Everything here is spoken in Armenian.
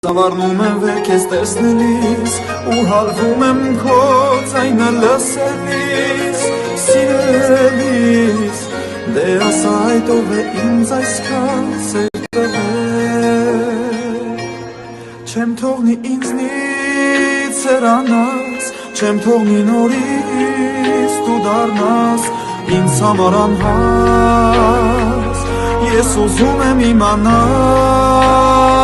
Զավարնում եմ վեր քեզ տեսնելիս ու հալվում եմ քո ձայնը լսելիս սիրելիս դե ասա այդ ով է ինձ այսքան սեր տվել չեմ թողնի ինձնից հեռանաս չեմ թողնի նորից դու դառնաս ինձ համար անհաս ես ուզում եմ իմանալ